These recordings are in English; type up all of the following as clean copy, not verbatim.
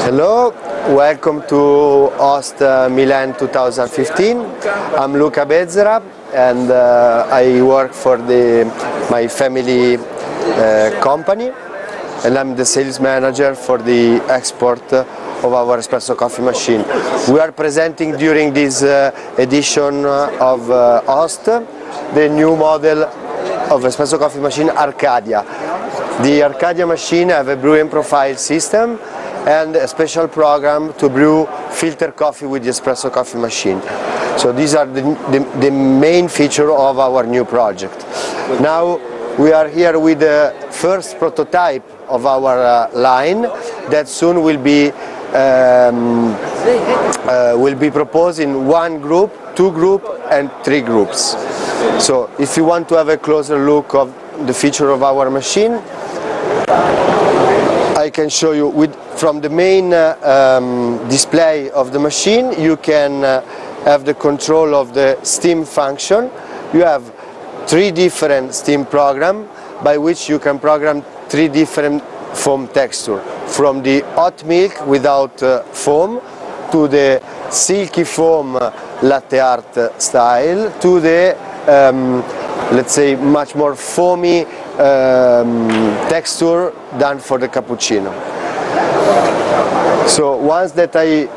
Hello, welcome to Host Milan 2015. I'm Luca Bezzera and I work for my family company, and I'm the sales manager for the export of our espresso coffee machine. We are presenting during this edition of Host the new model of espresso coffee machine Arcadia. The Arcadia machine have a brewing profile system and a special program to brew filter coffee with the espresso coffee machine. So these are the main feature of our new project. Now we are here with the first prototype of our line that soon will be proposed in one group, two groups and three groups. So if you want to have a closer look of the feature of our machine, I can show you from the main display of the machine. You can have the control of the steam function. You have three different steam programs by which you can program three different foam texture, from the hot milk without foam to the silky foam latte art style to the let's say much more foamy texture done for the cappuccino. So once that I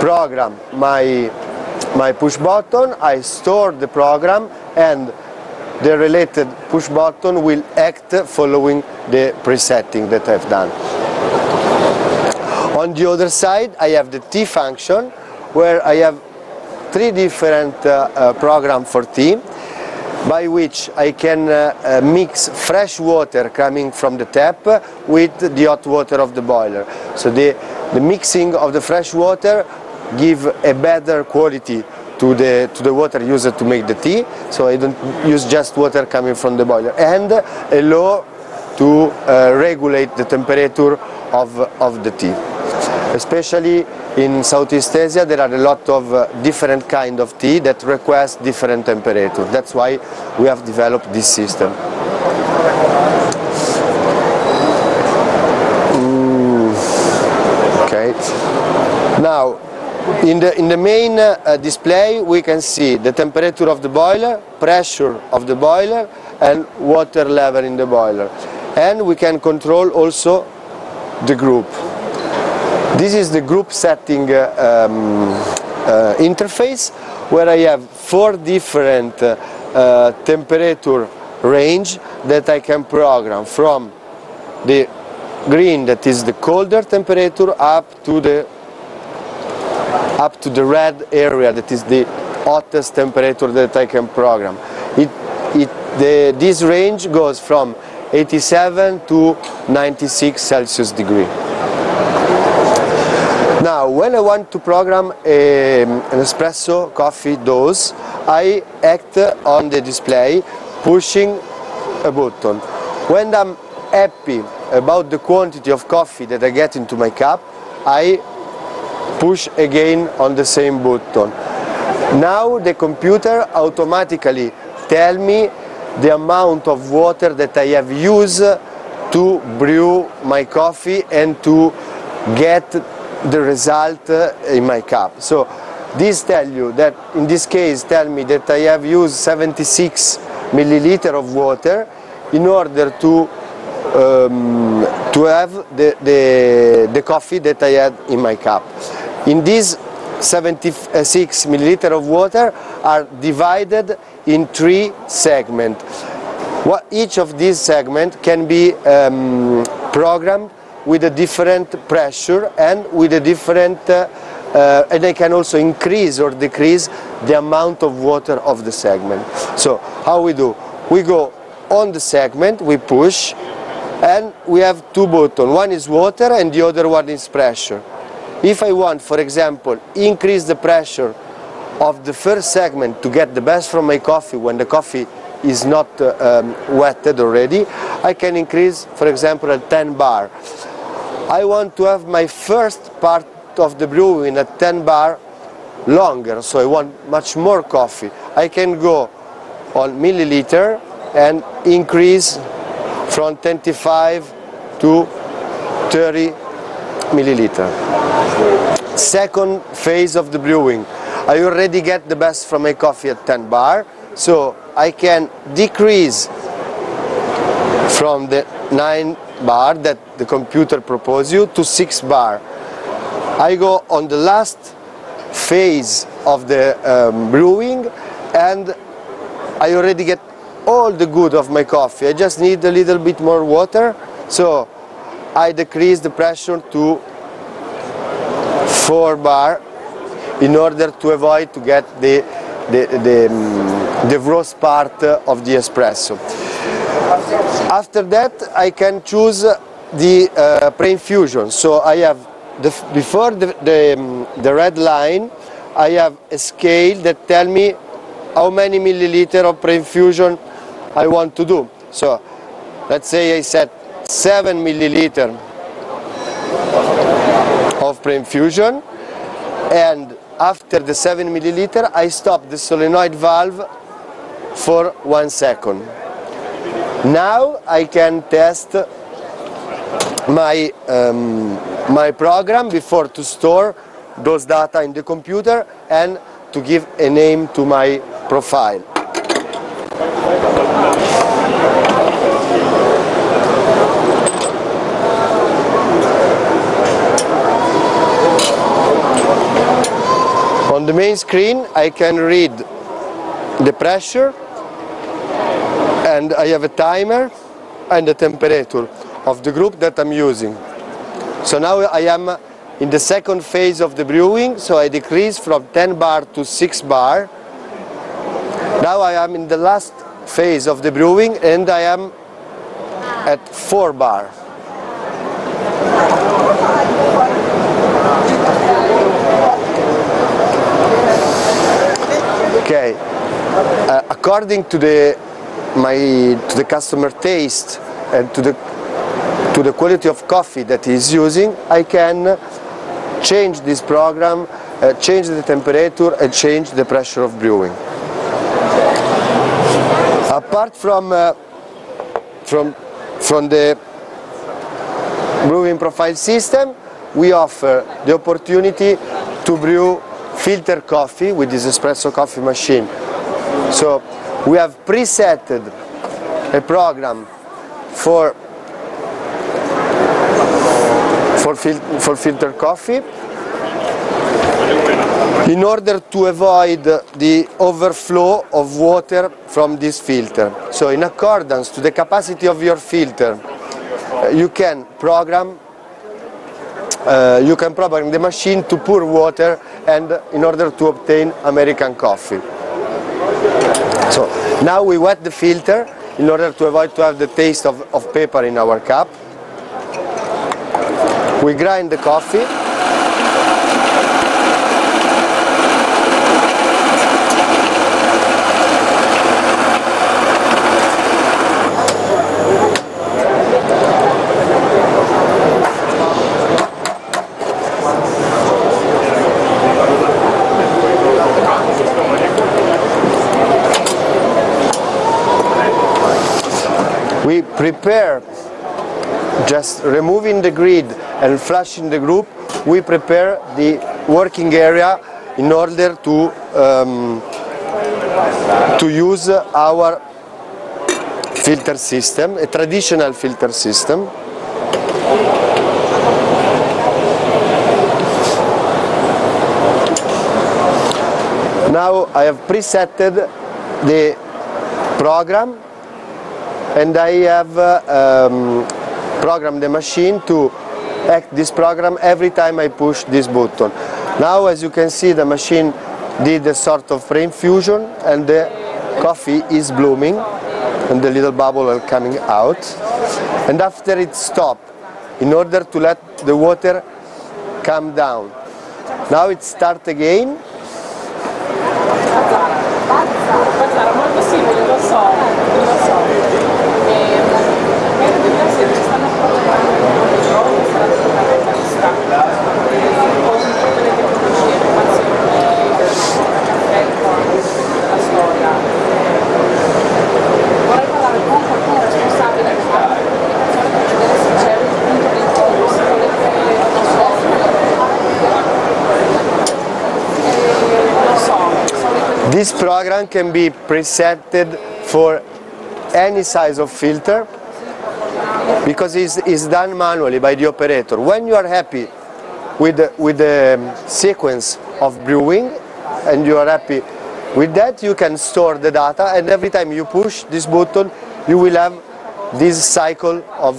program my push button, I store the program and the related push button will act following the presetting that I've done. On the other side I have the tea function, where I have three different programs for tea, by which I can mix fresh water coming from the tap with the hot water of the boiler. So the mixing of the fresh water gives a better quality to the water used to make the tea, so I don't use just water coming from the boiler, and allow to regulate the temperature of the tea. Especially in Southeast Asia there are a lot of different kind of tea that request different temperature. That's why we have developed this system. Okay. Now in the main display we can see the temperature of the boiler, pressure of the boiler and water level in the boiler, and we can control also the group. This is the group setting interface, where I have four different temperature range that I can program, from the green, that is the colder temperature, up to the red area, that is the hottest temperature that I can program. This range goes from 87 to 96 Celsius degree. Now, when I want to program an espresso coffee dose, I act on the display pushing a button. When I'm happy about the quantity of coffee that I get into my cup, I push again on the same button. Now the computer automatically tells me the amount of water that I have used to brew my coffee and to get the result in my cup. So this tells you that, in this case, tell me that I have used 76 milliliters of water in order to have the coffee that I had in my cup. In these 76 milliliters of water are divided in three segments. Each of these segments can be programmed with a different pressure and with a different and I can also increase or decrease the amount of water of the segment. So how we do? We go on the segment, we push, and we have two buttons. One is water and the other one is pressure. If I want, for example, increase the pressure of the first segment to get the best from my coffee when the coffee is not wetted already, I can increase, for example, at 10 bar. I want to have my first part of the brew in a 10 bar longer, so I want much more coffee. I can go on milliliter and increase from 25 to 30 milliliter. Second phase of the brewing. I already get the best from my coffee at 10 bar, so I can decrease from the 9 bar that the computer proposes you to 6 bar. I go on the last phase of the brewing, and I already get all the good of my coffee. I just need a little bit more water, so I decrease the pressure to 4 bar in order to avoid to get the gross part of the espresso. After that, I can choose the pre-infusion. So I have before the red line, I have a scale that tells me how many milliliter of pre-infusion I want to do. So let's say I set 7 milliliter of pre-infusion, and after the 7 milliliter I stop the solenoid valve for 1 second. Now I can test my program before to store those data in the computer and to give a name to my profile. On the main screen I can read the pressure, and I have a timer and the temperature of the group that I'm using. So now I am in the second phase of the brewing, so I decrease from 10 bar to 6 bar. Now I am in the last phase of the brewing, and I am at 4 bar. Okay, according to the customer taste and to the quality of coffee that he is using, I can change this program, change the temperature and change the pressure of brewing. Apart from the brewing profile system, we offer the opportunity to brew filter coffee with this Espresso coffee machine. So we have presetted a program for filter coffee in order to avoid the overflow of water from this filter. So in accordance to the capacity of your filter, you can program the machine to pour water and in order to obtain American coffee. So now we wet the filter in order to avoid to have the taste of paper in our cup. We grind the coffee. We prepare, just removing the grid and flushing the group, we prepare the working area in order to use our filter system, a traditional filter system. Now I have presetted the program, and I have programmed the machine to act this program every time I push this button. Now, as you can see, the machine did a sort of pre-infusion, and the coffee is blooming, and the little bubble are coming out. And after it stopped, in order to let the water come down. Now it starts again. This program can be presetted for any size of filter because it's done manually by the operator. When you are happy with the sequence of brewing and you are happy with that, you can store the data, and every time you push this button you will have this cycle of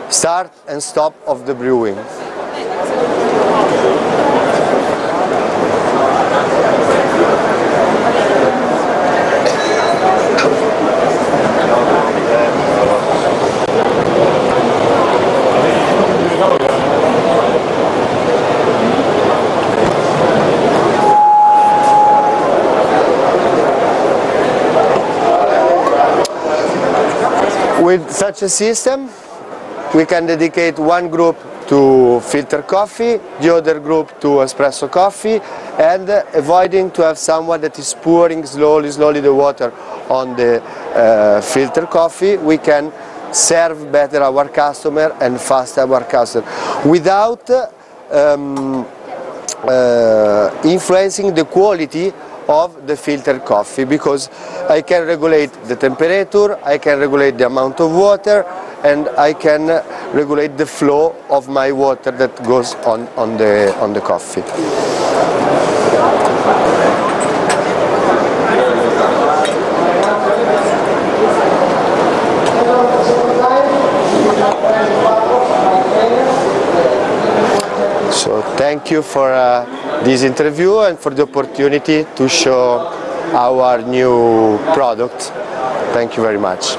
start and stop of the brewing. With such a system, we can dedicate one group to filter coffee, the other group to espresso coffee, and avoiding to have someone that is pouring slowly the water on the filter coffee, we can serve better our customer and faster our customer without influencing the quality of the filtered coffee, because I can regulate the temperature, I can regulate the amount of water, and I can regulate the flow of my water that goes on the coffee. So thank you for this interview and for the opportunity to show our new product. Thank you very much.